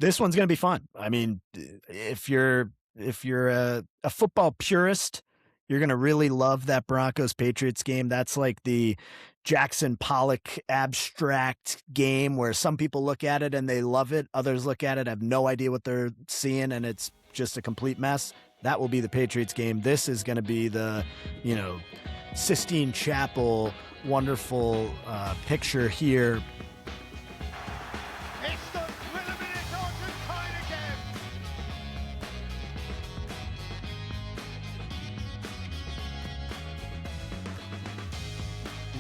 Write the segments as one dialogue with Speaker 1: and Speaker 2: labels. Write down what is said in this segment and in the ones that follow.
Speaker 1: This one's going to be fun. I mean, if you're a football purist, you're going to really love that Broncos Patriots game. That's like the Jackson Pollock abstract game where some people look at it and they love it. Others look at it, have no idea what they're seeing, and it's just a complete mess. That will be the Patriots game. This is going to be the, Sistine Chapel, wonderful picture here.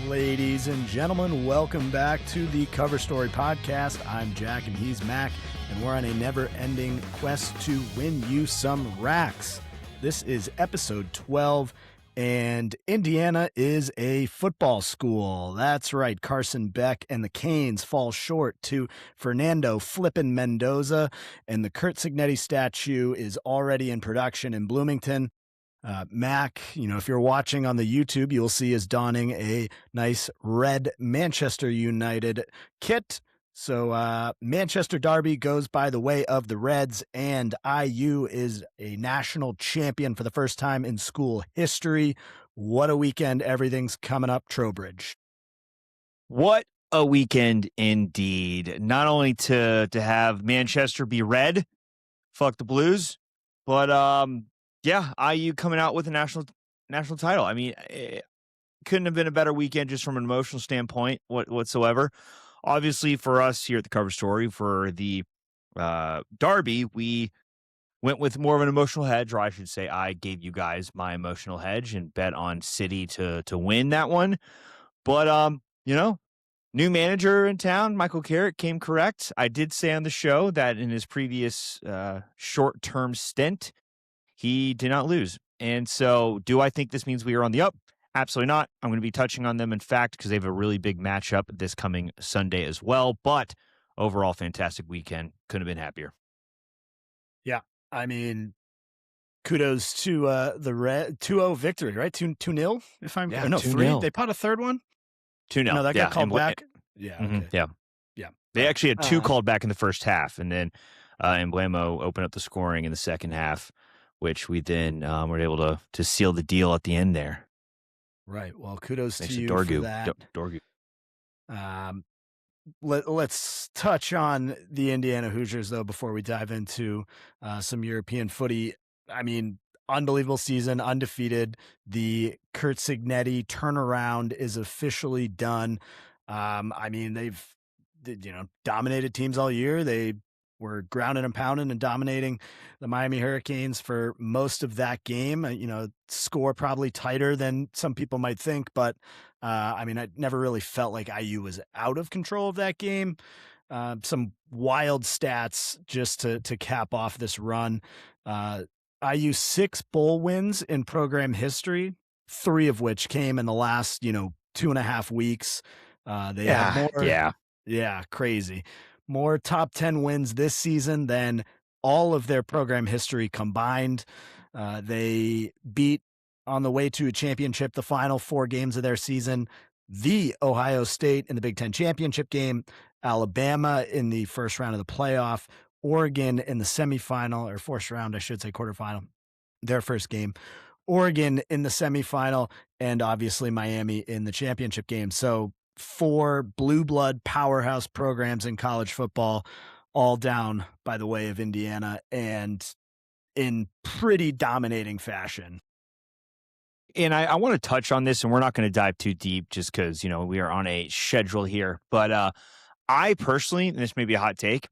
Speaker 1: Ladies and gentlemen, welcome back to the Cover Story Podcast. I'm Jack and he's Mac, and we're on a never-ending quest to win you some racks. This is episode 12, and Indiana is a football school. That's right, Carson Beck and the Canes fall short to Fernando Flippin' Mendoza, and the Curt Cignetti statue is already in production in Bloomington. Mac, if you're watching on the YouTube, you'll see us donning a nice red Manchester United kit. So Manchester Derby goes by the way of the Reds, and IU is a national champion for the first time in school history. What a weekend. Everything's coming up Trowbridge.
Speaker 2: What a weekend indeed. Not only to have Manchester be red, fuck the Blues, but yeah, IU coming out with a national title. I mean, it couldn't have been a better weekend just from an emotional standpoint whatsoever. Obviously, for us here at the Cover Story, for the Derby, we went with more of an emotional hedge, or I should say I gave you guys my emotional hedge and bet on City to win that one. But, new manager in town, Michael Carrick, came correct. I did say on the show that in his previous short-term stint, he did not lose. And so do I think this means we are on the up? Absolutely not. I'm going to be touching on them, in fact, because they have a really big matchup this coming Sunday as well. But overall, fantastic weekend. Couldn't have been happier.
Speaker 1: Yeah, I mean, kudos to the Red 2-0 victory, right? 2-0, if I'm...
Speaker 2: Yeah,
Speaker 1: no,
Speaker 2: 2-0.
Speaker 1: 3. They caught a third one?
Speaker 2: 2-0.
Speaker 1: No, that got called back? Yeah, okay.
Speaker 2: Yeah. They actually had two called back in the first half, and then Emblemo opened up the scoring in the second half, which we then were able to seal the deal at the end there.
Speaker 1: Right. Well, kudos
Speaker 2: Thanks
Speaker 1: to you
Speaker 2: Dorgu.
Speaker 1: for that.
Speaker 2: Dorgu.
Speaker 1: Let's touch on the Indiana Hoosiers, though, before we dive into some European footy. I mean, unbelievable season, undefeated. The Curt Cignetti turnaround is officially done. I mean, they've dominated teams all year. They were grounding and pounding and dominating the Miami Hurricanes for most of that game. Score probably tighter than some people might think, but I mean, I never really felt like IU was out of control of that game. Some wild stats just to cap off this run. IU 6 bowl wins in program history, 3 of which came in the last, 2.5 weeks. They have more. Yeah, crazy. More top 10 wins this season than all of their program history combined. They beat, on the way to a championship, the final 4 games of their season, the Ohio State in the Big Ten championship game, Alabama in the first round of the playoff, Oregon in the semifinal, or first round, I should say, quarterfinal, their first game, Oregon in the semifinal, and obviously Miami in the championship game. So 4 blue blood powerhouse programs in college football, all down by the way of Indiana, and in pretty dominating fashion.
Speaker 2: And I want to touch on this, and we're not going to dive too deep just because, we are on a schedule here. But I personally, and this may be a hot take,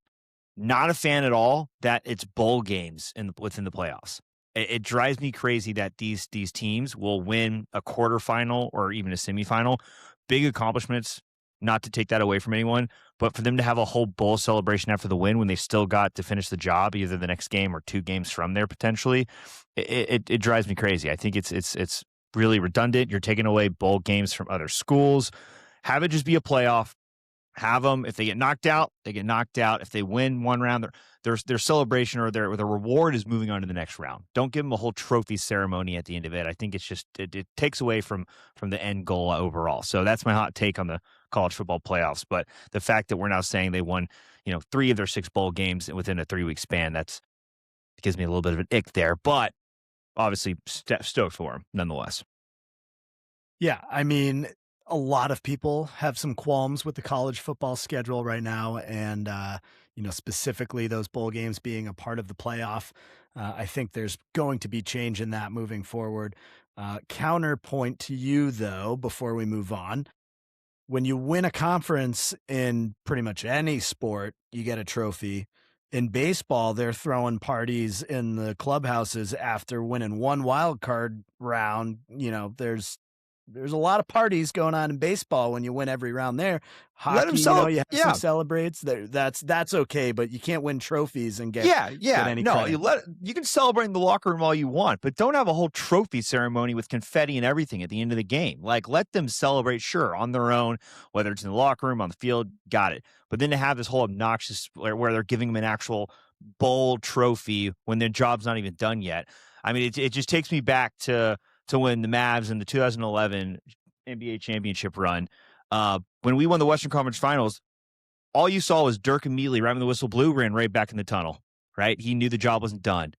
Speaker 2: not a fan at all that it's bowl games within the playoffs. It drives me crazy that these teams will win a quarterfinal or even a semifinal. Big accomplishments, not to take that away from anyone, but for them to have a whole bowl celebration after the win when they've still got to finish the job, either the next game or 2 games from there potentially, it drives me crazy. I think it's really redundant. You're taking away bowl games from other schools. Have it just be a playoff. Have them. If they get knocked out, they get knocked out. If they win one round, their celebration or their reward is moving on to the next round. Don't give them a whole trophy ceremony at the end of it. I think it's just it takes away from the end goal overall. So that's my hot take on the college football playoffs. But the fact that we're now saying they won, 3 of their 6 bowl games within a 3-week span, that gives me a little bit of an ick there. But obviously stoked for them nonetheless.
Speaker 1: Yeah, I mean, a lot of people have some qualms with the college football schedule right now, and specifically those bowl games being a part of the playoff. I think there's going to be change in that moving forward. Counterpoint to you, though, before we move on, when you win a conference in pretty much any sport, you get a trophy. In baseball, they're throwing parties in the clubhouses after winning one wild card round. There's a lot of parties going on in baseball when you win every round there.
Speaker 2: Let them
Speaker 1: Hockey,
Speaker 2: celebrate.
Speaker 1: you have
Speaker 2: Yeah.
Speaker 1: some celebrates. That's okay, but you can't win trophies and get any
Speaker 2: No,
Speaker 1: credit.
Speaker 2: you can celebrate in the locker room all you want, but don't have a whole trophy ceremony with confetti and everything at the end of the game. Like, let them celebrate, sure, on their own, whether it's in the locker room, on the field, got it. But then to have this whole obnoxious where they're giving them an actual bowl trophy when their job's not even done yet. I mean, it just takes me back to when the Mavs in the 2011 NBA championship run, when we won the Western Conference Finals, all you saw was Dirk immediately, right when the whistle blew, ran right back in the tunnel, right? He knew the job wasn't done.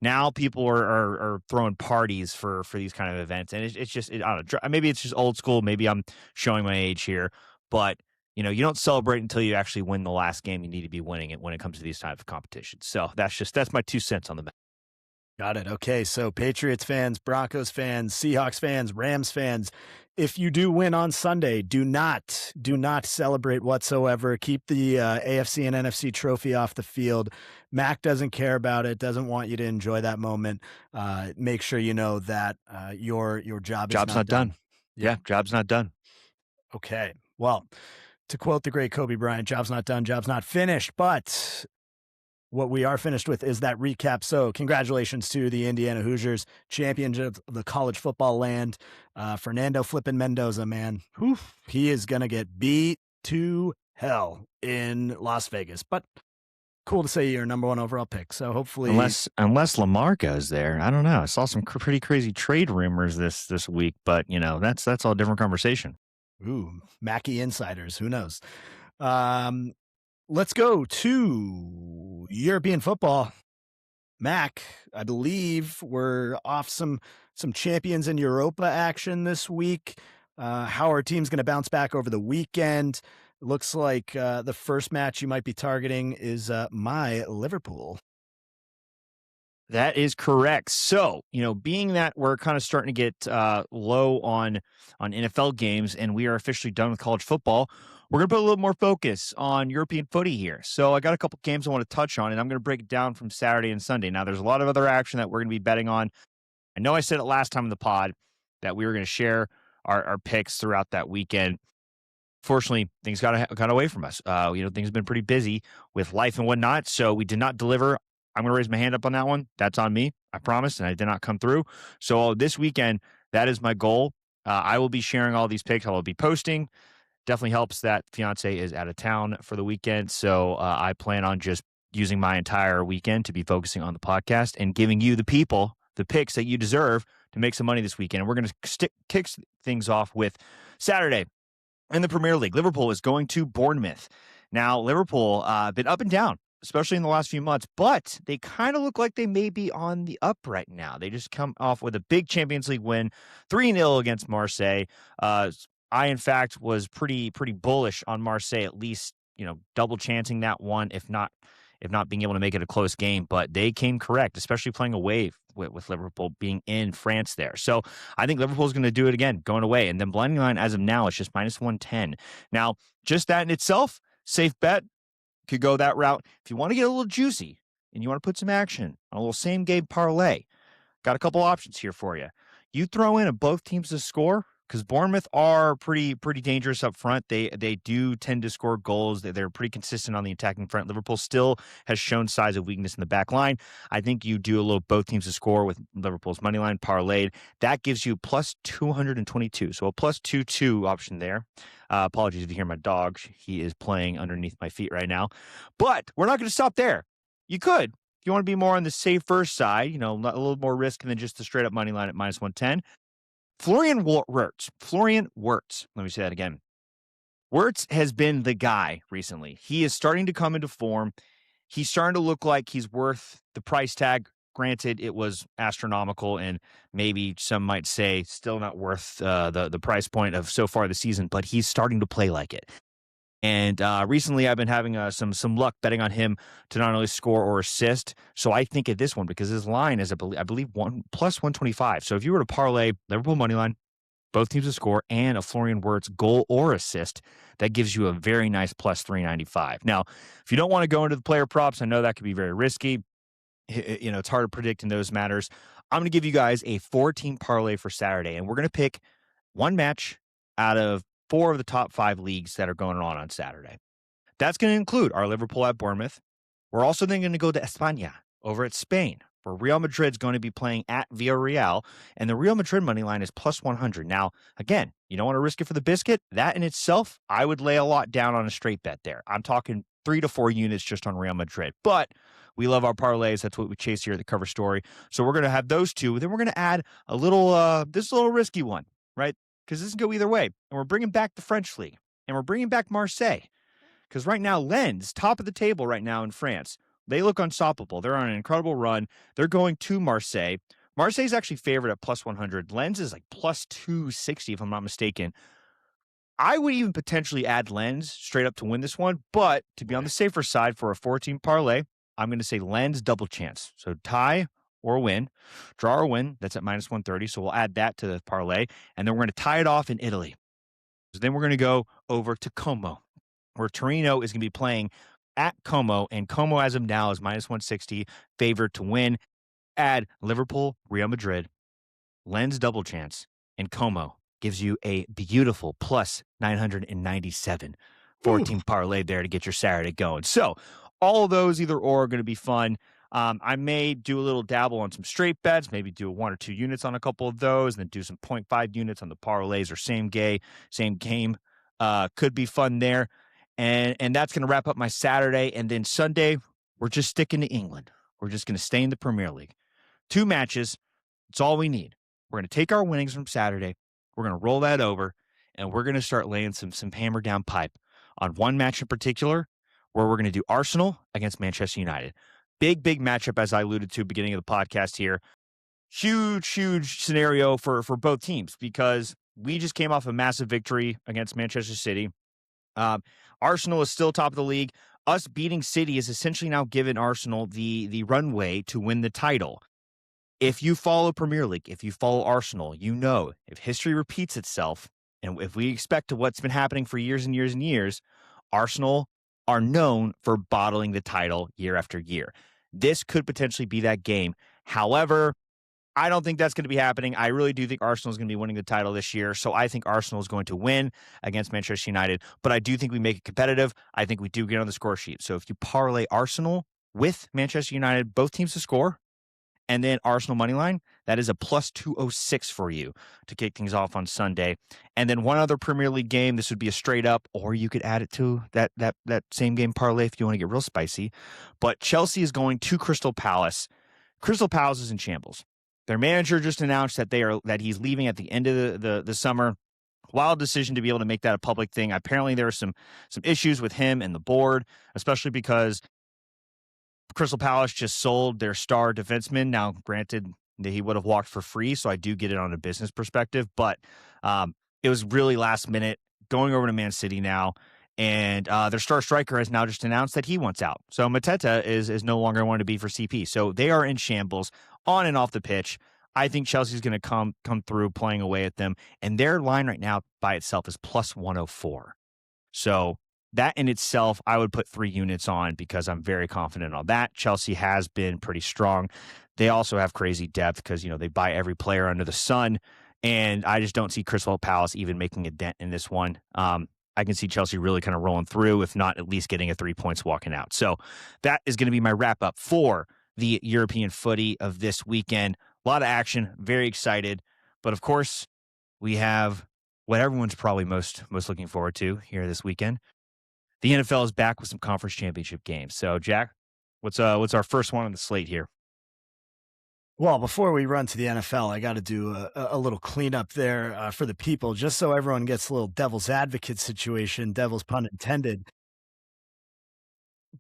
Speaker 2: Now people are throwing parties for these kind of events, and it's just, I don't know, maybe it's just old school. Maybe I'm showing my age here, but you don't celebrate until you actually win the last game you need to be winning it when it comes to these types of competitions. So that's my 2 cents on the matter.
Speaker 1: Got it. Okay, so Patriots fans, Broncos fans, Seahawks fans, Rams fans, if you do win on Sunday, do not celebrate whatsoever. Keep the AFC and NFC trophy off the field. Mac doesn't care about it, doesn't want you to enjoy that moment. Make sure you know that your job is not done.
Speaker 2: Yeah, job's not done.
Speaker 1: Okay, well, to quote the great Kobe Bryant, job's not done, job's not finished, but what we are finished with is that recap. So congratulations to the Indiana Hoosiers, champions of the college football land. Fernando Flippin' Mendoza, man, he is going to get beat to hell in Las Vegas. But cool to say you're number 1 overall pick. So hopefully,
Speaker 2: unless Lamar goes there, I don't know. I saw some pretty crazy trade rumors this week, but that's all a different conversation.
Speaker 1: Ooh, Mackey insiders. Who knows? Let's go to European football. Mac, I believe we're off some champions in Europa action this week. How our team's going to bounce back over the weekend. Looks like the first match you might be targeting is my Liverpool.
Speaker 2: That is correct. So, being that we're kind of starting to get low on NFL games and we are officially done with college football, we're going to put a little more focus on European footy here. So I got a couple games I want to touch on, and I'm going to break it down from Saturday and Sunday. Now, there's a lot of other action that we're going to be betting on. I know I said it last time in the pod that we were going to share our picks throughout that weekend. Fortunately, things got away from us. Things have been pretty busy with life and whatnot, so we did not deliver. I'm going to raise my hand up on that one. That's on me. I promised, and I did not come through. So this weekend, that is my goal. I will be sharing all these picks. I will be posting. Definitely helps that fiance is out of town for the weekend. So I plan on just using my entire weekend to be focusing on the podcast and giving you, the people, the picks that you deserve to make some money this weekend. And we're going to kick things off with Saturday in the Premier League. Liverpool is going to Bournemouth. Now, Liverpool been up and down, especially in the last few months, but they kind of look like they may be on the up right now. They just come off with a big Champions League win, 3-0 against Marseille. I, in fact, was pretty bullish on Marseille, at least, double chancing that one, if not being able to make it a close game. But they came correct, especially playing away with Liverpool being in France there. So I think Liverpool's going to do it again, going away. And then blending line as of now is just -110. Now, just that in itself, safe bet, could go that route. If you want to get a little juicy and you want to put some action on a little same game parlay, got a couple options here for you. You throw in a both teams to score, because Bournemouth are pretty dangerous up front. They do tend to score goals. They're pretty consistent on the attacking front. Liverpool still has shown signs of weakness in the back line. I think you do a little both teams to score with Liverpool's money line parlayed. That gives you plus 222. So a plus 2-2 option there. Apologies if you hear my dog. He is playing underneath my feet right now. But we're not going to stop there. You could. If you want to be more on the safer side, a little more risk than just the straight up money line at minus 110. Florian Wirtz. Let me say that again. Wirtz has been the guy recently. He is starting to come into form. He's starting to look like he's worth the price tag. Granted, it was astronomical, and maybe some might say still not worth the price point of so far the season, but he's starting to play like it. And recently, I've been having some luck betting on him to not only score or assist. So I think at this one, because his line is, I believe, plus 125. So if you were to parlay Liverpool money line, both teams to score, and a Florian Wirtz goal or assist, that gives you a very nice plus 395. Now, if you don't want to go into the player props, I know that could be very risky. It's hard to predict in those matters. I'm going to give you guys a 4-team parlay for Saturday, and we're going to pick one match out of 4 of the top 5 leagues that are going on Saturday. That's going to include our Liverpool at Bournemouth. We're also then going to go to España over at Spain, where Real Madrid's going to be playing at Villarreal, and the Real Madrid money line is plus 100. Now, again, you don't want to risk it for the biscuit. That in itself, I would lay a lot down on a straight bet there. I'm talking 3 to 4 units just on Real Madrid, but we love our parlays. That's what we chase here at the Cover Story. So we're going to have those two. Then we're going to add a little, this little risky one, right? Because this can go either way. And we're bringing back the French League. And we're bringing back Marseille. Because right now, Lens, top of the table right now in France. They look unstoppable. They're on an incredible run. They're going to Marseille. Marseille's actually favored at plus 100. Lens is like plus 260, if I'm not mistaken. I would even potentially add Lens straight up to win this one. But to be on the safer side for a 14 parlay, I'm going to say Lens double chance. So tie or win, draw or win, that's at minus 130. So we'll add that to the parlay. And then we're going to tie it off in Italy. So then we're going to go over to Como, where Torino is going to be playing at Como. And Como, as of now, is minus 160, favored to win. Add Liverpool, Real Madrid, Lens double chance, and Como gives you a beautiful plus 997. 14 parlay there to get your Saturday going. So all of those either or are going to be fun. I may do a little dabble on some straight bets, maybe do 1 or 2 units on a couple of those, and then do some 0.5 units on the parlays or same game. Could be fun there. And that's going to wrap up my Saturday. And then Sunday, we're just sticking to England. We're just going to stay in the Premier League. 2 matches. It's all we need. We're going to take our winnings from Saturday. We're going to roll that over, and we're going to start laying some hammer down pipe on one match in particular, where we're going to do Arsenal against Manchester United. Big matchup, as I alluded to beginning of the podcast here. Huge scenario for both teams, because we just came off a massive victory against Manchester City. Arsenal is still top of the league. Us beating City is essentially now given Arsenal the runway to win the title. If you follow Premier League, if you follow Arsenal, if history repeats itself, and if we expect to what's been happening for years and years and years, Arsenal are known for bottling the title year after year. This could potentially be that game. However, I don't think that's going to be happening. I really do think Arsenal is going to be winning the title this year. So I think Arsenal is going to win against Manchester United. But I do think we make it competitive. I think we do get on the score sheet. So if you parlay Arsenal with Manchester United, both teams to score, and then Arsenal money line, that is a plus 206 for you to kick things off on Sunday. And then one other Premier League game. This would be a straight up, or you could add it to that same game parlay if you want to get real spicy. But Chelsea is going to Crystal Palace. Crystal Palace is in shambles. Their manager just announced that he's leaving at the end of the summer. Wild decision to be able to make that a public thing. Apparently there are some issues with him and the board, especially because Crystal Palace just sold their star defenseman. Now, granted, that he would have walked for free, so I do get it on a business perspective, but it was really last minute, going over to Man City now, and their star striker has now just announced that he wants out. So Mateta is no longer wanting to be for CP. So they are in shambles on and off the pitch. I think Chelsea's going to come through playing away at them, and their line right now by itself is plus 104. So that in itself, I would put 3 units on because I'm very confident on that. Chelsea has been pretty strong. They also have crazy depth because, they buy every player under the sun. And I just don't see Crystal Palace even making a dent in this one. I can see Chelsea really kind of rolling through, if not at least getting a 3 points walking out. So that is going to be my wrap up for the European footy of this weekend. A lot of action, very excited. But of course, we have what everyone's probably most looking forward to here this weekend. The NFL is back with some conference championship games. So, Jack, what's our first one on the slate here?
Speaker 1: Well, before we run to the NFL, I got to do a little cleanup there for the people, just so everyone gets a little devil's advocate situation, devil's pun intended.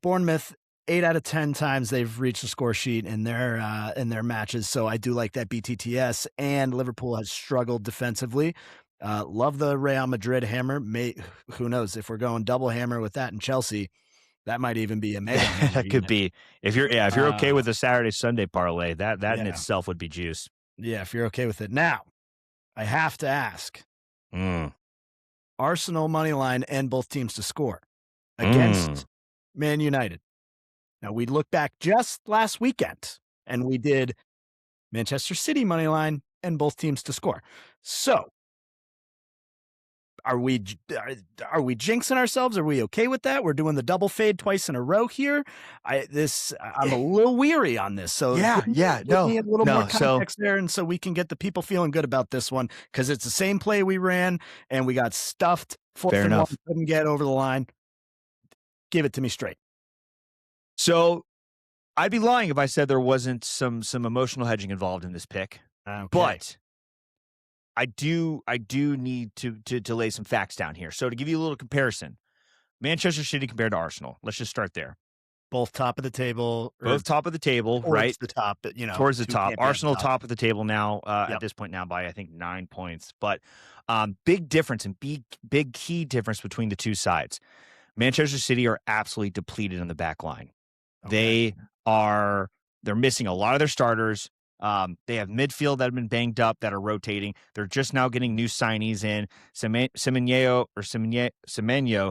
Speaker 1: Bournemouth, 8 out of 10 times they've reached the score sheet in their matches, so I do like that BTTS. And Liverpool has struggled defensively. Love the Real Madrid hammer. Who knows if we're going double hammer with that in Chelsea? That might even be a mega hammer.
Speaker 2: That could be if you're okay with the Saturday Sunday parlay, that in
Speaker 1: Yeah.
Speaker 2: itself would be juice.
Speaker 1: Yeah, if you're okay with it. Now, I have to ask: Arsenal money line and both teams to score against Man United. Now, we look back just last weekend, and we did Manchester City money line and both teams to score. So, are we jinxing ourselves? Are we okay with that? We're doing the double fade twice in a row here. I'm a little weary on this. So
Speaker 2: give me a little
Speaker 1: more context there, and so we can get the people feeling good about this one, because it's the same play we ran and we got stuffed.
Speaker 2: Fair enough.
Speaker 1: Couldn't get over the line. Give it to me straight.
Speaker 2: So I'd be lying if I said there wasn't some emotional hedging involved in this pick.
Speaker 1: Okay.
Speaker 2: But I do need to lay some facts down here. So to give you a little comparison, Manchester City compared to Arsenal. Let's just start there.
Speaker 1: Both top of the table.
Speaker 2: Both top of the table, right?
Speaker 1: The top,
Speaker 2: towards the top. Arsenal top of the table now at this point now by I think 9 points. But big difference and big key difference between the two sides. Manchester City are absolutely depleted on the back line. Okay. They're missing a lot of their starters. They have midfield that have been banged up that are rotating. They're just now getting new signees in. Semenyo,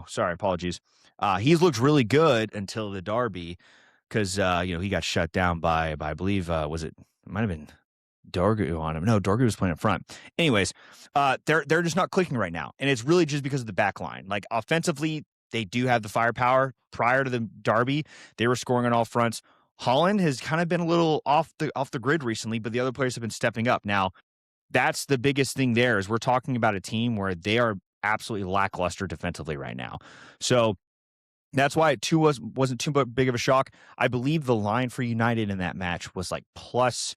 Speaker 2: sorry, apologies. He's looked really good until the derby because he got shut down by I believe it might have been Dorgu on him. No, Dorgu was playing up front. Anyways, they're just not clicking right now, and it's really just because of the back line. Like offensively, they do have the firepower. Prior to the derby, they were scoring on all fronts. Holland has kind of been a little off the grid recently, but the other players have been stepping up. Now, that's the biggest thing there is we're talking about a team where they are absolutely lackluster defensively right now. So that's why it too wasn't too big of a shock. I believe the line for United in that match was like plus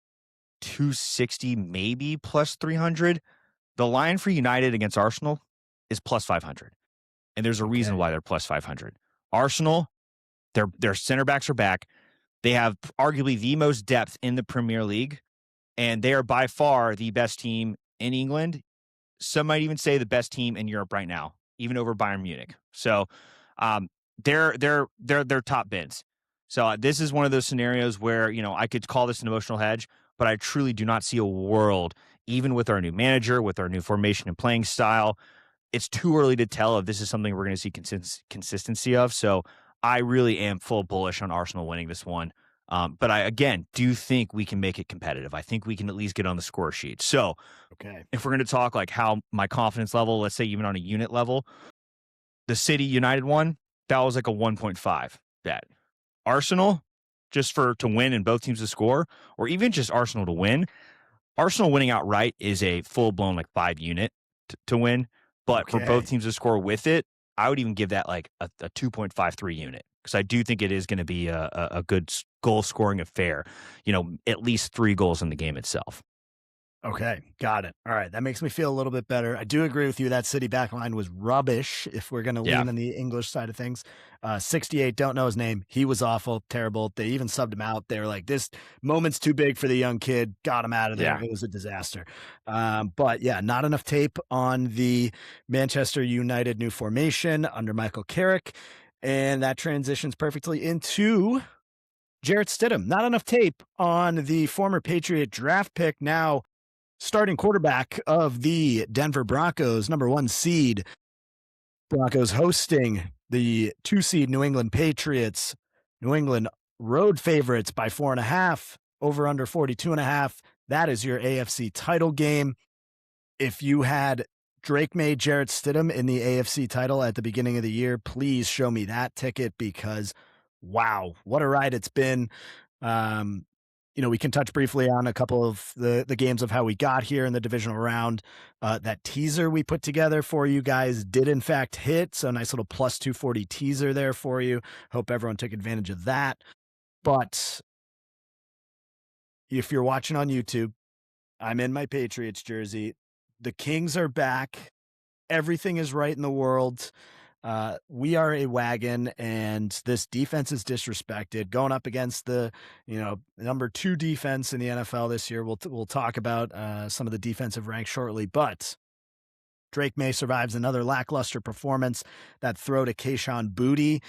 Speaker 2: 260, maybe plus 300. The line for United against Arsenal is plus 500. And there's a reason why they're plus 500. Arsenal, their center backs are back. They have arguably the most depth in the Premier League, and they are by far the best team in England. Some might even say the best team in Europe right now, even over Bayern Munich. So they're top bids. So this is one of those scenarios where, I could call this an emotional hedge, but I truly do not see a world, even with our new manager, with our new formation and playing style. It's too early to tell if this is something we're going to see consistency of. So I really am full bullish on Arsenal winning this one. But I, again, do think we can make it competitive. I think we can at least get on the score sheet. So if we're going to talk like how my confidence level, let's say even on a unit level, the City United one, that was like a 1.5 bet. Arsenal, just to win and both teams to score, or even just Arsenal to win. Arsenal winning outright is a full-blown like 5 unit to win. But for both teams to score with it, I would even give that like a 2.53 unit, because I do think it is going to be a good goal scoring affair. At least 3 goals in the game itself.
Speaker 1: Okay, got it. All right, that makes me feel a little bit better. I do agree with you. That City backline was rubbish, if we're going to lean on the English side of things. 68, don't know his name. He was awful, terrible. They even subbed him out. They were like, this moment's too big for the young kid. Got him out of there. Yeah. It was a disaster. But yeah, not enough tape on the Manchester United new formation under Michael Carrick. And that transitions perfectly into Jarrett Stidham. Not enough tape on the former Patriot draft pick, now starting quarterback of the Denver Broncos, number 1 seed. Broncos hosting the 2 seed New England Patriots. New England road favorites by 4.5, over under 42.5. That is your AFC title game. if you had Drake May, Jarrett Stidham in the AFC title at the beginning of the year, please show me that ticket because, wow, what a ride it's been. Um, we can touch briefly on a couple of the games of how we got here in the divisional round. That teaser we put together for you guys did in fact hit. So nice little plus 240 teaser there for you. Hope everyone took advantage of that. But if you're watching on YouTube, I'm in my Patriots jersey. The Kings are back. Everything is right in the world. We are a wagon, and this defense is disrespected. Going up against the, number 2 defense in the NFL this year. We'll talk about some of the defensive ranks shortly, but Drake May survives another lackluster performance. That throw to Kayshon Boutte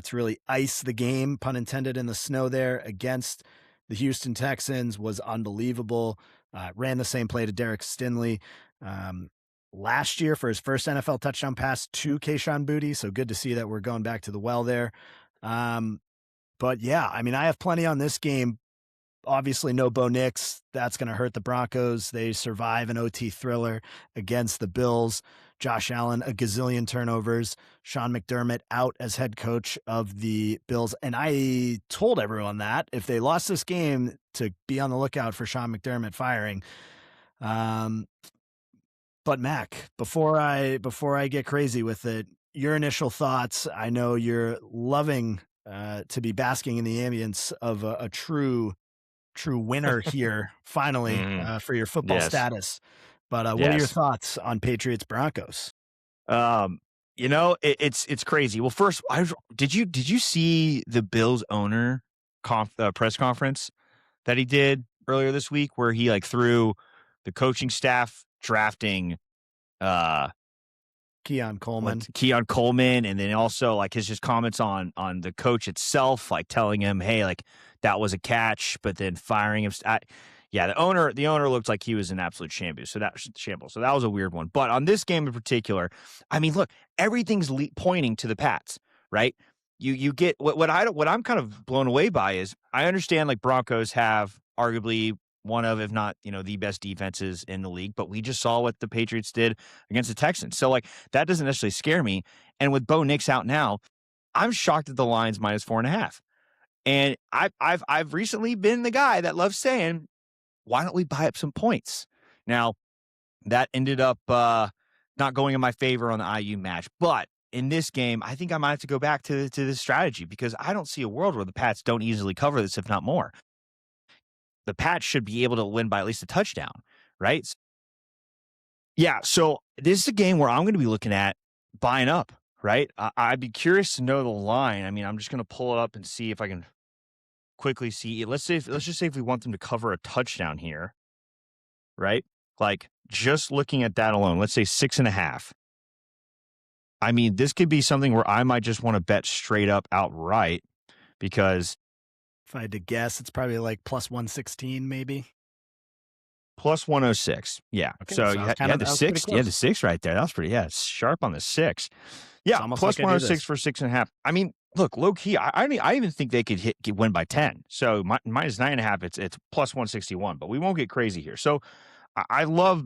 Speaker 1: to really ice the game, pun intended, in the snow there against the Houston Texans was unbelievable. Ran the same play to Derek Stingley last year for his first NFL touchdown pass to Kayshon Boutte. So good to see that we're going back to the well there. But yeah, I mean, I have plenty on this game. Obviously, no Bo Nix. That's going to hurt the Broncos. They survive an OT thriller against the Bills. Josh Allen, a gazillion turnovers. Sean McDermott out as head coach of the Bills. And I told everyone that if they lost this game, to be on the lookout for Sean McDermott firing. But Mac, before I get crazy with it, your initial thoughts. I know you're loving to be basking in the ambience of a true winner here, finally, for your football status. But what are your thoughts on Patriots Broncos?
Speaker 2: It's crazy. Well, first, did you see the Bills owner press conference that he did earlier this week, where he threw the coaching staff drafting
Speaker 1: Keon
Speaker 2: Coleman, and then also his comments on the coach itself, telling him, hey, that was a catch, but then firing him. The owner looked like he was an absolute shambles. So that was a weird one. But on this game in particular, I mean, look, everything's pointing to the Pats, right? You get what I'm kind of blown away by is I understand Broncos have arguably one of, if not, the best defenses in the league, but we just saw what the Patriots did against the Texans. So that doesn't necessarily scare me. And with Bo Nix out now, I'm shocked at the line's -4.5. And I've recently been the guy that loves saying, why don't we buy up some points? Now, that ended up not going in my favor on the IU match. But in this game, I think I might have to go back to this strategy because I don't see a world where the Pats don't easily cover this, if not more. The Pats should be able to win by at least a touchdown, right? Yeah, so this is a game where I'm going to be looking at buying up, right? I'd be curious to know the line. I mean, I'm just going to pull it up and see if I can quickly see. Let's just say if we want them to cover a touchdown here, right? Just looking at that alone, let's say 6.5. I mean, this could be something where I might just want to bet straight up outright because
Speaker 1: if I had to guess, it's probably plus 116, maybe.
Speaker 2: Plus 106. Yeah.
Speaker 1: Okay,
Speaker 2: so you had the 6. Yeah, the 6 right there. That was pretty, sharp on the 6. Yeah. Plus 106 for 6.5. I mean, look, low key, I even think they could win by 10. So -9.5, it's plus 161, but we won't get crazy here. So I love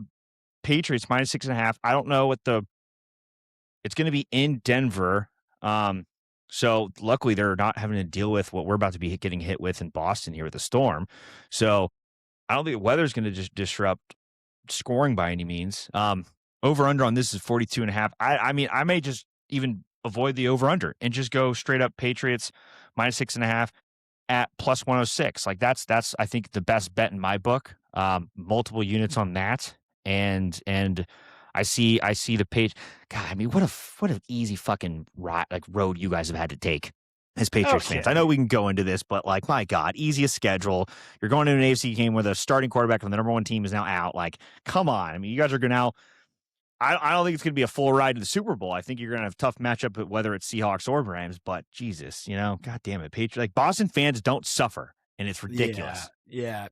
Speaker 2: Patriots -6.5. I don't know it's going to be in Denver. So luckily they're not having to deal with what we're about to be getting hit with in Boston here with the storm. So I don't think the weather's going to just disrupt scoring by any means. Over under on this is 42.5. I mean, I may just even avoid the over under and just go straight up Patriots -6.5 at plus 106. That's I think the best bet in my book. Multiple units on that, and I see the page. God, I mean, what an easy fucking road you guys have had to take as Patriots fans. I know we can go into this, but my God, easiest schedule. You're going to an AFC game where the starting quarterback from the number 1 team is now out. Come on. I mean, you guys are going to now. I don't think it's going to be a full ride to the Super Bowl. I think you're going to have a tough matchup, whether it's Seahawks or Rams. But Jesus, God damn it, Patriots. Boston fans don't suffer, and it's ridiculous.
Speaker 1: Yeah.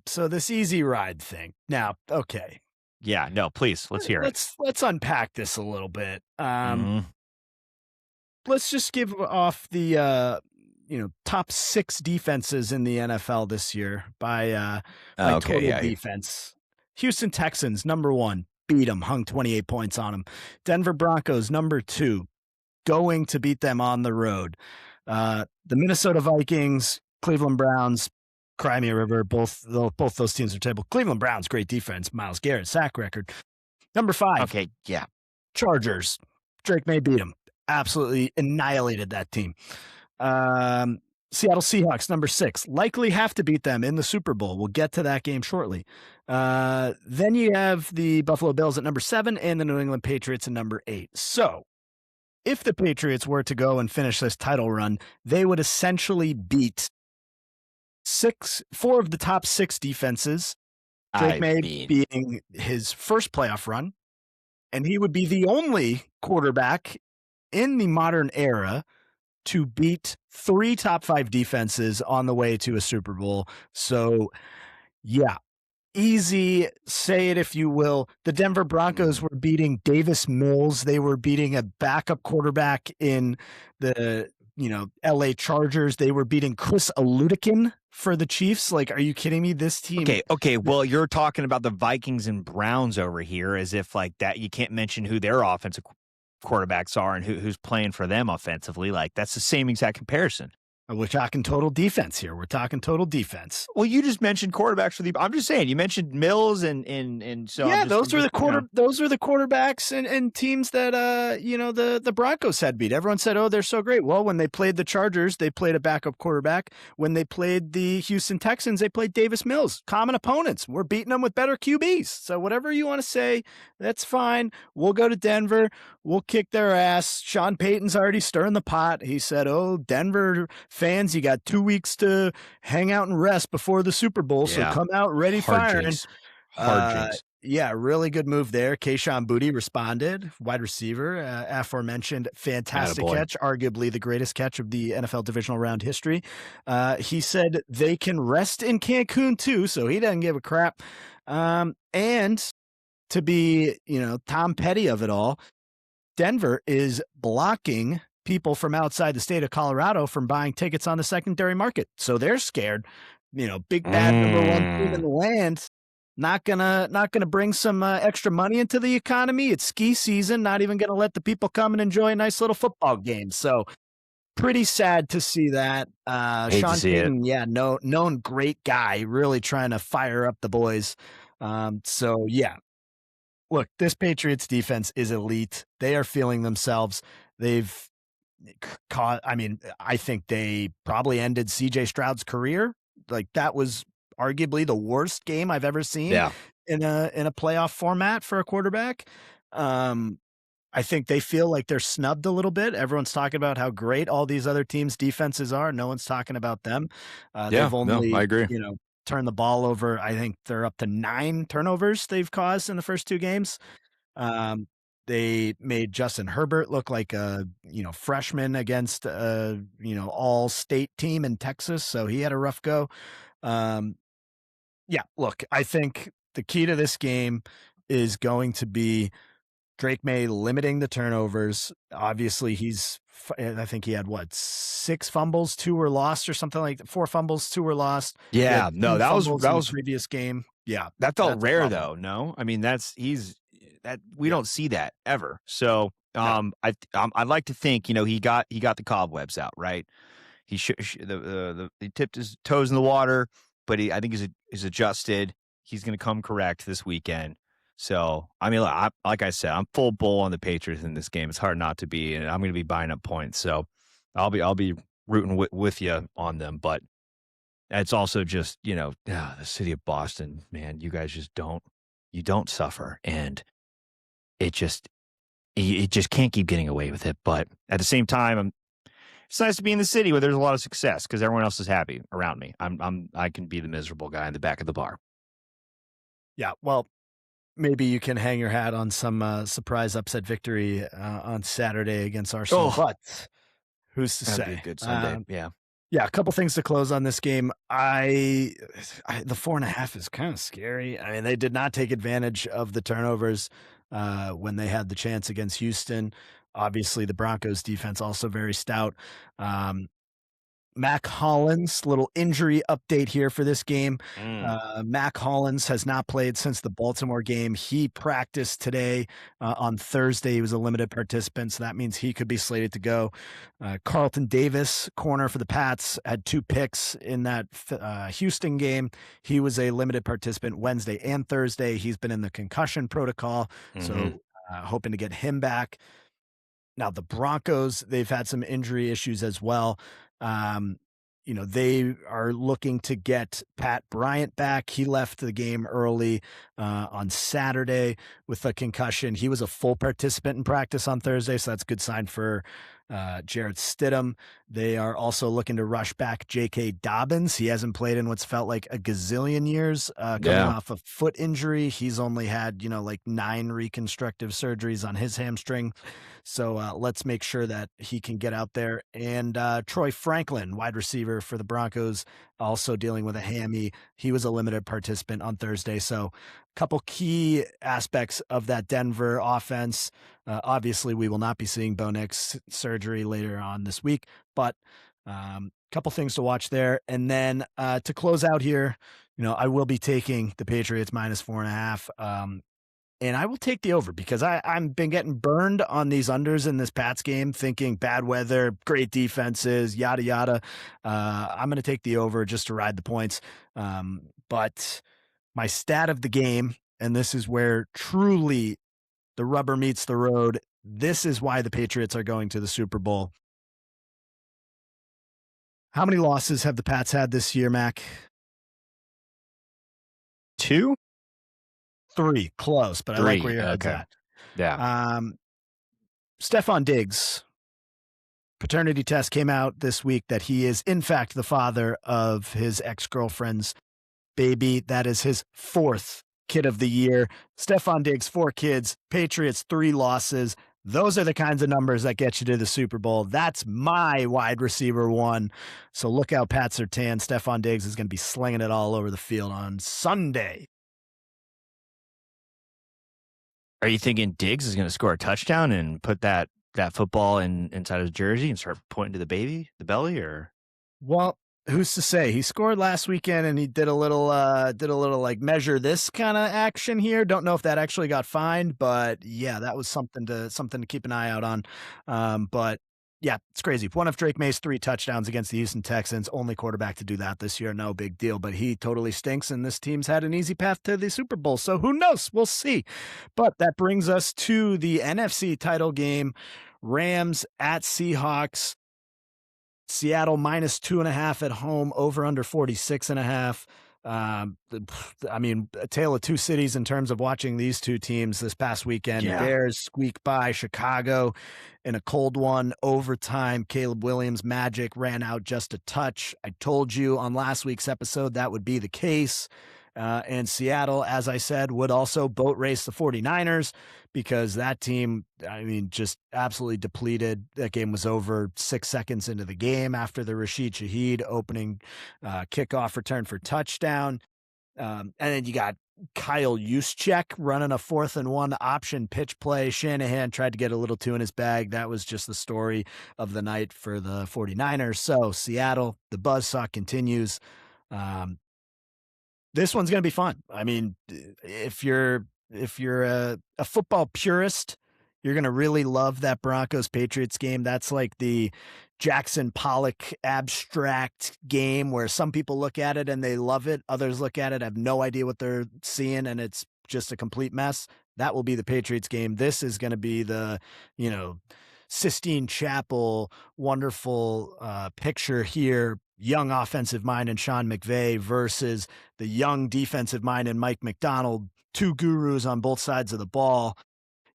Speaker 1: So this easy ride thing. Now, okay.
Speaker 2: Yeah, no, please, let's hear it.
Speaker 1: Let's unpack this a little bit. Let's just give off the top 6 defenses in the NFL this year by total defense. Houston Texans, number 1. beat them, hung 28 points on them. Denver Broncos, number 2, going to beat them on the road. The Minnesota Vikings, Cleveland Browns, Crimea River, both those teams are terrible. Cleveland Browns, great defense. Myles Garrett, sack record. Number 5.
Speaker 2: Okay, yeah.
Speaker 1: Chargers. Drake May beat them. Absolutely annihilated that team. Seattle Seahawks, number 6. Likely have to beat them in the Super Bowl. We'll get to that game shortly. Then you have the Buffalo Bills at number 7 and the New England Patriots at number 8. So if the Patriots were to go and finish this title run, they would essentially beat 4 of the top 6 defenses. Drake May being his first playoff run, and he would be the only quarterback in the modern era to beat 3 top 5 defenses on the way to a Super Bowl. So, yeah, easy, say it if you will. The Denver Broncos were beating Davis Mills. They were beating a backup quarterback in the LA Chargers. They were beating Chris Aludikin for the Chiefs. Like, are you kidding me? This team.
Speaker 2: Okay. Well, you're talking about the Vikings and Browns over here as if like that. You can't mention who their offensive quarterbacks are and who's playing for them offensively. Like, that's the same exact comparison.
Speaker 1: We're talking total defense here. We're talking total defense.
Speaker 2: Well, you just mentioned quarterbacks for the. I'm just saying you mentioned Mills and so
Speaker 1: yeah, those were the quarterbacks and teams that the Broncos had beat. Everyone said, oh, they're so great. Well, when they played the Chargers, they played a backup quarterback. When they played the Houston Texans, they played Davis Mills. Common opponents. We're beating them with better QBs. So whatever you want to say, that's fine. We'll go to Denver. We'll kick their ass. Sean Payton's already stirring the pot. He said, oh, Denver fans, you got 2 weeks to hang out and rest before the Super Bowl, so come out ready firing.
Speaker 2: Hard jinx.
Speaker 1: Yeah, really good move there. Kayshon Boutte responded, wide receiver, aforementioned fantastic catch, arguably the greatest catch of the NFL divisional round history. He said they can rest in Cancun too, so he doesn't give a crap. And to be, Tom Petty of it all, Denver is blocking people from outside the state of Colorado from buying tickets on the secondary market. So they're scared, big bad number 1 team in the land, not gonna bring some extra money into the economy. It's ski season, not even gonna let the people come and enjoy a nice little football game. So pretty sad to see that. Sean Payton, known great guy, really trying to fire up the boys. So yeah, look, this Patriots defense is elite. They are feeling themselves. They've caught, I think they probably ended CJ Stroud's career. Like, that was arguably the worst game I've ever seen in a playoff format for a quarterback. I think they feel like they're snubbed a little bit. Everyone's talking about how great all these other teams' defenses are. No one's talking about them. They've only,
Speaker 2: I agree.
Speaker 1: Turned the ball over. I think they're up to 9 turnovers they've caused in the first 2 games. They made Justin Herbert look like a, freshman against a, all-state team in Texas. So he had a rough go. Look, I think the key to this game is going to be Drake May limiting the turnovers. Obviously, I think he had 6 fumbles, 2 were lost or something like that. 4 fumbles, 2 were lost.
Speaker 2: Yeah, no, that was
Speaker 1: the previous game. Yeah.
Speaker 2: That felt rare though. No, I mean, we don't see that ever. So, I'd like to think, he got the cobwebs out, right? He he tipped his toes in the water, but I think he's adjusted. He's going to come correct this weekend. So, like I said, I'm full bull on the Patriots in this game. It's hard not to be, and I'm going to be buying up points. So, I'll be rooting with you on them. But it's also just, the city of Boston, man, you guys just don't suffer, and it just can't keep getting away with it. But at the same time, it's nice to be in the city where there's a lot of success because everyone else is happy around me. I can be the miserable guy in the back of the bar.
Speaker 1: Yeah, well, maybe you can hang your hat on some surprise upset victory on Saturday against Arsenal. But who's to say?
Speaker 2: That'd be a good Sunday.
Speaker 1: Yeah, a couple things to close on this game. The 4.5 is kind of scary. I mean, they did not take advantage of the turnovers when they had the chance against Houston. Obviously, the Broncos defense also very stout. Mac Hollins, little injury update here for this game.
Speaker 2: Mm.
Speaker 1: Mac Hollins has not played since the Baltimore game. He practiced today on Thursday. He was a limited participant, so that means he could be slated to go. Carlton Davis, corner for the Pats, had 2 picks in that Houston game. He was a limited participant Wednesday and Thursday. He's been in the concussion protocol, so hoping to get him back. Now, the Broncos, they've had some injury issues as well. They are looking to get Pat Bryant back. He left the game early on Saturday with a concussion. He was a full participant in practice on Thursday, so that's a good sign for Jarrett Stidham. They are also looking to rush back J.K. Dobbins. He hasn't played in what's felt like a gazillion years, coming off a foot injury. He's only had, like 9 reconstructive surgeries on his hamstring. So let's make sure that he can get out there. And Troy Franklin, wide receiver for the Broncos, also dealing with a hammy. He was a limited participant on Thursday. So a couple key aspects of that Denver offense. Obviously, we will not be seeing Bo Nix surgery later on this week, but a couple things to watch there. And then to close out here, I will be taking the Patriots -4.5. And I will take the over because I'm been getting burned on these unders in this Pats game, thinking bad weather, great defenses, yada, yada. I'm going to take the over just to ride the points. But my stat of the game, and this is where truly the rubber meets the road. This is why the Patriots are going to the Super Bowl. How many losses have the Pats had this year, Mac?
Speaker 2: 2?
Speaker 1: 3, close, but
Speaker 2: 3.
Speaker 1: I like where your head's at.
Speaker 2: Yeah.
Speaker 1: Stephon Diggs, paternity test came out this week that he is, in fact, the father of his ex-girlfriend's baby. That is his 4th kid of the year. Stephon Diggs, 4 kids, Patriots, 3 losses. Those are the kinds of numbers that get you to the Super Bowl. That's my wide receiver 1. So look out, Pat Surtain. Stephon Diggs is going to be slinging it all over the field on Sunday.
Speaker 2: Are you thinking Diggs is going to score a touchdown and put that football inside his jersey and start pointing to the belly, or?
Speaker 1: Well, who's to say? He scored last weekend and he did a little like measure this kind of action here. Don't know if that actually got fined, but yeah, that was something to keep an eye out on. But yeah, it's crazy. One of Drake May's 3 touchdowns against the Houston Texans, only quarterback to do that this year. No big deal, but he totally stinks, and this team's had an easy path to the Super Bowl. So who knows? We'll see. But that brings us to the NFC title game. Rams at Seahawks. Seattle -2.5 at home, over under 46.5. I mean, a tale of 2 cities in terms of watching these 2 teams this past weekend.
Speaker 2: Yeah.
Speaker 1: Bears squeak by Chicago in a cold one, overtime. Caleb Williams' magic ran out just a touch. I told you on last week's episode that would be the case. And Seattle, as I said, would also boat race the 49ers because that team, just absolutely depleted. That game was over 6 seconds into the game after the Rashid Shaheed opening kickoff return for touchdown. And then you got Kyle Juszczyk running a 4th and 1 option pitch play. Shanahan tried to get a little too in his bag. That was just the story of the night for the 49ers. So Seattle, the buzzsaw continues. This one's going to be fun. If you're a football purist, you're going to really love that Broncos Patriots game. That's like the Jackson Pollock abstract game where some people look at it and they love it. Others look at it, have no idea what they're seeing, and it's just a complete mess. That will be the Patriots game. This is going to be the, Sistine Chapel, wonderful picture here. Young offensive mind in Sean McVay versus the young defensive mind in Mike McDonald, 2 gurus on both sides of the ball.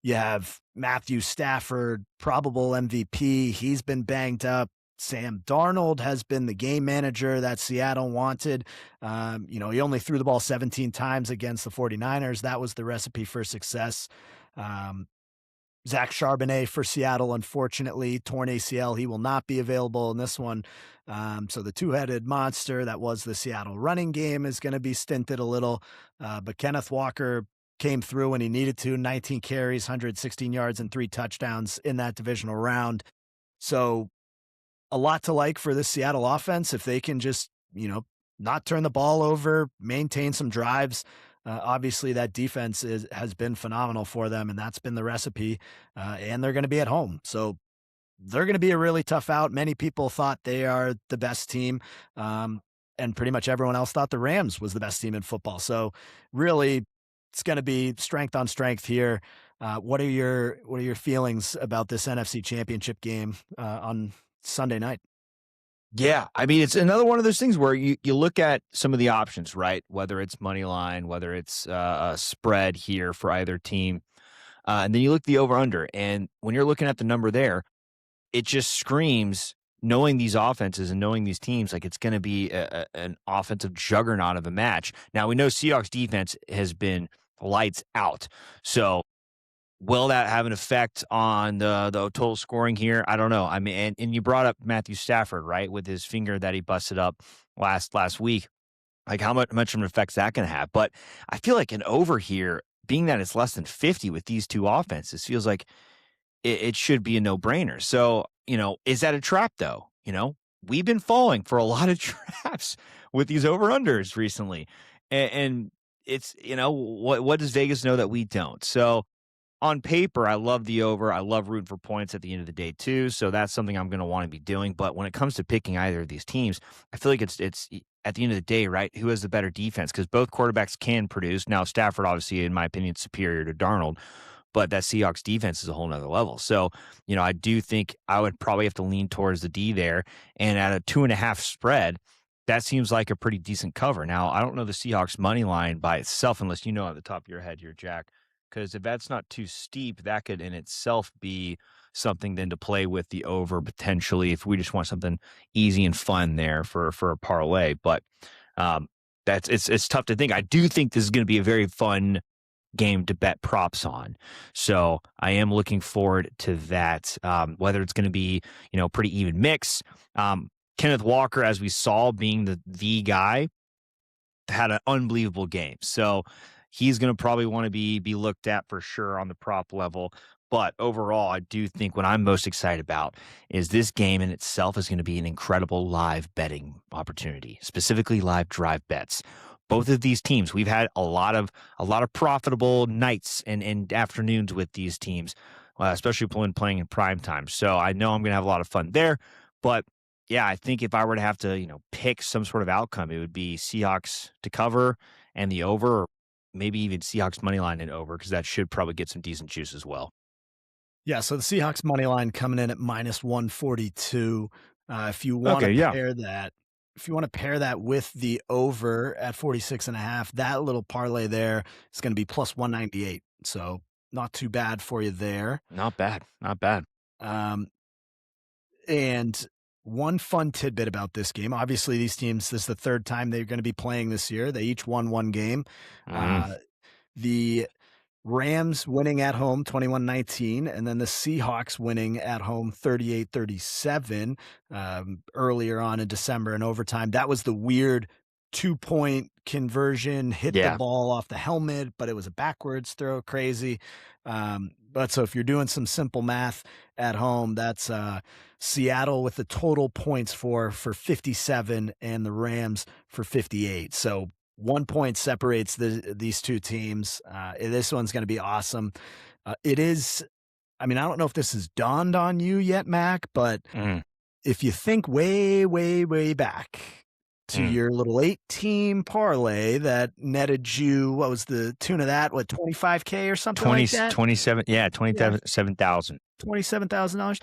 Speaker 1: You have Matthew Stafford, probable MVP. He's been banged up. Sam Darnold has been the game manager that Seattle wanted. He only threw the ball 17 times against the 49ers. That was the recipe for success. Zach Charbonnet for Seattle, unfortunately, torn ACL. He will not be available in this one. So the 2-headed monster that was the Seattle running game is going to be stinted a little. But Kenneth Walker came through when he needed to. 19 carries, 116 yards, and 3 touchdowns in that divisional round. So a lot to like for this Seattle offense if they can just, not turn the ball over, maintain some drives. Obviously, that defense has been phenomenal for them, and that's been the recipe. And they're going to be at home, so they're going to be a really tough out. Many people thought they are the best team, and pretty much everyone else thought the Rams was the best team in football. So, really, it's going to be strength on strength here. What are your feelings about this NFC Championship game on Sunday night?
Speaker 2: Yeah, I mean, it's another one of those things where you look at some of the options, right? Whether it's money line, whether it's a spread here for either team, and then you look at the over under, and when you're looking at the number there, it just screams knowing these offenses and knowing these teams like it's going to be an offensive juggernaut of a match. Now we know Seahawks defense has been lights out, so will that have an effect on the total scoring here? I don't know. I mean, and you brought up Matthew Stafford, right, with his finger that he busted up last week. Like how much of an effect is that going to have? But I feel like an over here, being that it's less than 50 with these two offenses, feels like it should be a no brainer. So is that a trap though? We've been falling for a lot of traps with these over unders recently, and it's what does Vegas know that we don't? So on paper, I love the over. I love rooting for points at the end of the day too. So that's something I'm going to want to be doing. But when it comes to picking either of these teams, I feel like it's at the end of the day, right? Who has the better defense? Because both quarterbacks can produce. Now Stafford, obviously, in my opinion, is superior to Darnold, but that Seahawks defense is a whole nother level. So I do think I would probably have to lean towards the D there. And at a 2.5 spread, that seems like a pretty decent cover. Now I don't know the Seahawks money line by itself, unless you know at the top of your head here, Jack. Because if that's not too steep, that could in itself be something then to play with the over potentially if we just want something easy and fun there for a parlay. But that's it's tough to think. I do think this is going to be a very fun game to bet props on. So I am looking forward to that. Whether it's going to be pretty even mix. Kenneth Walker, as we saw, being the guy, had an unbelievable game. So he's going to probably want to be looked at for sure on the prop level. But overall, I do think what I'm most excited about is this game in itself is going to be an incredible live betting opportunity, specifically live drive bets. Both of these teams, we've had a lot of profitable nights and afternoons with these teams, especially when playing in prime time. So I know I'm going to have a lot of fun there. But yeah, I think if I were to have to, pick some sort of outcome, it would be Seahawks to cover and the over, or maybe even Seahawks money line and over, because that should probably get some decent juice as well.
Speaker 1: Yeah, so the Seahawks money line coming in at -142. If you want
Speaker 2: Okay,
Speaker 1: to
Speaker 2: yeah,
Speaker 1: pair that with the over at 46.5, that little parlay there is going to be +198. So not too bad for you there.
Speaker 2: not bad, not bad.
Speaker 1: Um, and one fun tidbit about this game, obviously these teams, this is the third time they're going to be playing this year. They each won one game.
Speaker 2: Mm,
Speaker 1: The Rams winning at home 21-19, and then the Seahawks winning at home 38-37 earlier on in December in overtime. That was the weird 2-point conversion, hit the
Speaker 2: yeah,
Speaker 1: ball off the helmet, but it was a backwards throw, crazy. But so if you're doing some simple math at home, that's Seattle with the total points for 57 and the Rams for 58. So 1 point separates these two teams. This one's going to be awesome. It is. I mean, I don't know if this has dawned on you yet, Mac, but
Speaker 2: mm,
Speaker 1: if you think way, way, way back to
Speaker 2: mm.
Speaker 1: your little 8-team parlay that netted you, what was the tune of that? What, 25K or something
Speaker 2: 20,
Speaker 1: like that?
Speaker 2: 27, yeah,
Speaker 1: Yeah,
Speaker 2: 27,000.
Speaker 1: $27,000.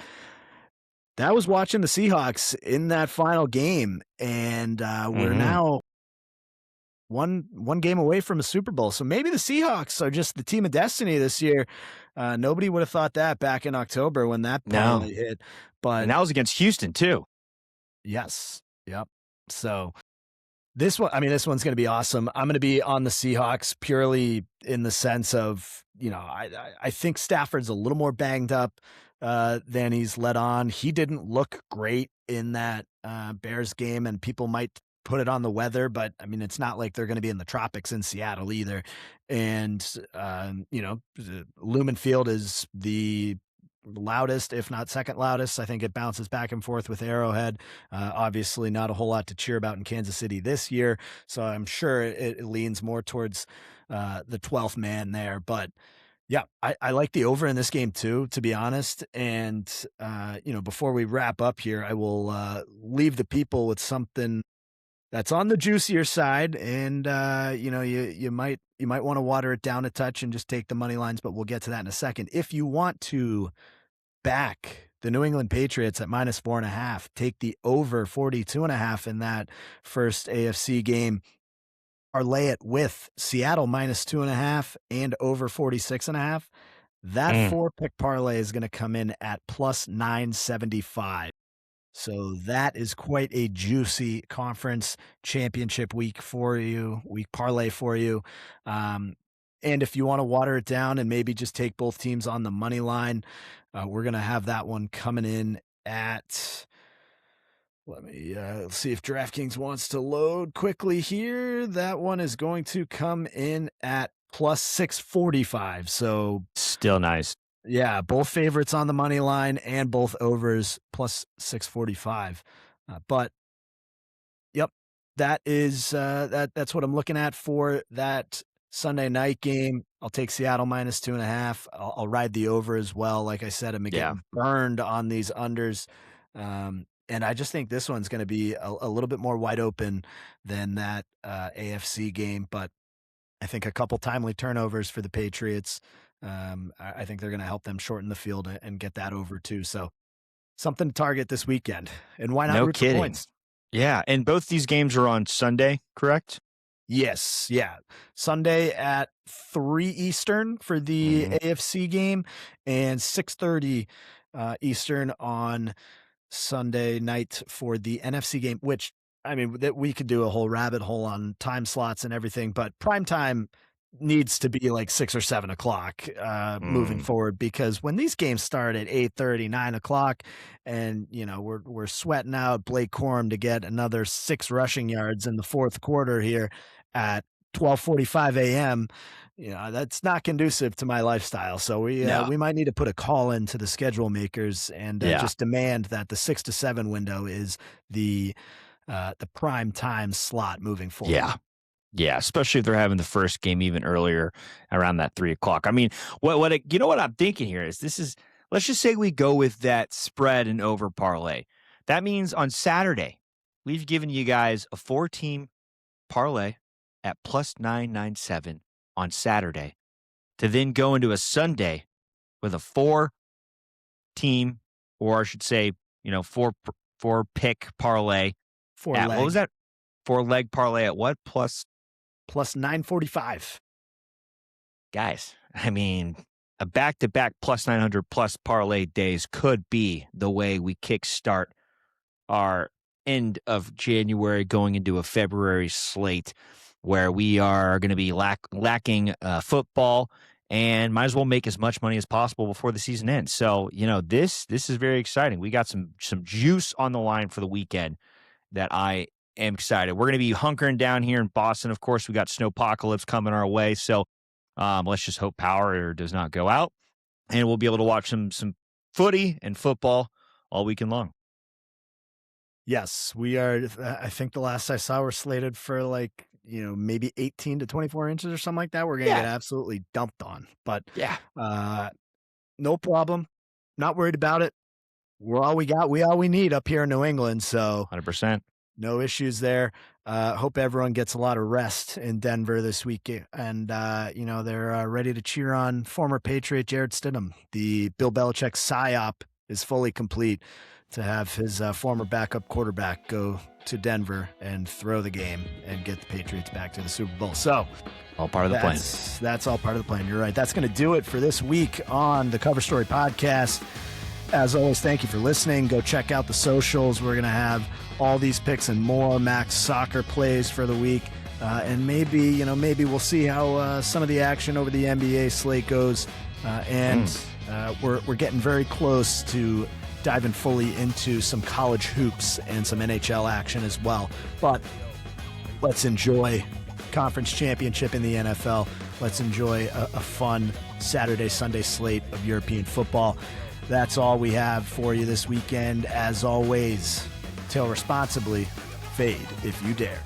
Speaker 1: That was watching the Seahawks in that final game, and we're
Speaker 2: Mm-hmm.
Speaker 1: now one game away from a Super Bowl. So maybe the Seahawks are just the team of destiny this year. Nobody would have thought that back in October when that
Speaker 2: No,
Speaker 1: parlay hit.
Speaker 2: and
Speaker 1: But
Speaker 2: that was against Houston too.
Speaker 1: yes, yep. So this one, I mean, this one's going to be awesome. I'm going to be on the Seahawks purely in the sense of, I think Stafford's a little more banged up than he's let on. He didn't look great in that Bears game, and people might put it on the weather, but I mean, it's not like they're going to be in the tropics in Seattle either. And, Lumen Field is the loudest, if not second loudest. I think it bounces back and forth with Arrowhead. Obviously, not a whole lot to cheer about in Kansas City this year, so I'm sure it leans more towards the 12th man there. But yeah, I like the over in this game too, to be honest. And before we wrap up here, I will leave the people with something that's on the juicier side, and you might want to water it down a touch and just take the money lines, but we'll get to that in a second. If you want to back the New England Patriots at -4.5, take the over 42.5 in that first AFC game. Parlay it with Seattle -2.5 and over 46.5. That 4-pick parlay is going to come in at +975. So that is quite a juicy conference championship week parlay for you. And if you want to water it down and maybe just take both teams on the money line, we're going to have that one coming in at... Let me see if DraftKings wants to load quickly here. That one is going to come in at +645. So
Speaker 2: still nice.
Speaker 1: Yeah, both favorites on the money line and both overs +645. But yep, that is that's what I'm looking at for that Sunday night game. I'll take Seattle -2.5. I'll ride the over as well. Like I said, I'm getting burned on these unders. And I just think this one's going to be a little bit more wide open than that AFC game. But I think a couple timely turnovers for the Patriots. I think they're going to help them shorten the field and get that over too. So something to target this weekend. And why not root for points?
Speaker 2: Yeah, and both these games are on Sunday, correct?
Speaker 1: Yes, yeah. Sunday at 3 Eastern for the AFC game and 6:30 Eastern on Sunday night for the NFC game, which, I mean, that we could do a whole rabbit hole on time slots and everything, but prime time needs to be like 6 or 7 o'clock moving forward, because when these games start at 8:30, 9 o'clock, and we're sweating out Blake Corum to get another 6 rushing yards in the fourth quarter here at 12:45 a.m., that's not conducive to my lifestyle. So we might need to put a call into the schedule makers and just demand that the 6 to 7 window is the prime time slot moving forward.
Speaker 2: Yeah, especially if they're having the first game even earlier around that 3 o'clock. I mean, what I'm thinking here is let's just say we go with that spread and over parlay. That means on Saturday, we've given you guys a 4-team parlay at +997 on Saturday, to then go into a Sunday with a 4-team, or I should say, 4-pick parlay.
Speaker 1: 4-leg.
Speaker 2: What was that? 4-leg parlay at what?
Speaker 1: +945.
Speaker 2: Guys, I mean, a back-to-back +900+ parlay days could be the way we kickstart our end of January going into a February slate, where we are going to be lacking football and might as well make as much money as possible before the season ends. So, this is very exciting. We got some juice on the line for the weekend that I am excited. We're going to be hunkering down here in Boston. Of course, we got snowpocalypse coming our way. So let's just hope power does not go out, and we'll be able to watch some footy and football all weekend long.
Speaker 1: Yes, we are. I think the last I saw, we're slated for maybe 18 to 24 inches or something like that. We're going to get absolutely dumped on, but no problem. Not worried about it. We're all we got. We all we need up here in New England. So
Speaker 2: 100%.
Speaker 1: No issues there. Hope everyone gets a lot of rest in Denver this week. And, they're ready to cheer on former Patriot Jarrett Stidham. The Bill Belichick PSYOP is fully complete to have his former backup quarterback go to Denver and throw the game and get the Patriots back to the Super Bowl. So
Speaker 2: all part of the plan.
Speaker 1: That's all part of the plan. You're right. That's going to do it for this week on the Cover Story Podcast. As always, thank you for listening. Go check out the socials. We're going to have all these picks and more, Max soccer plays for the week. And maybe we'll see how some of the action over the NBA slate goes. We're getting very close to diving fully into some college hoops and some NHL action as well. But let's enjoy conference championship in the NFL Let's enjoy a fun Saturday, Sunday slate of European football. That's all we have for you this weekend. As always, tail responsibly, fade if you dare.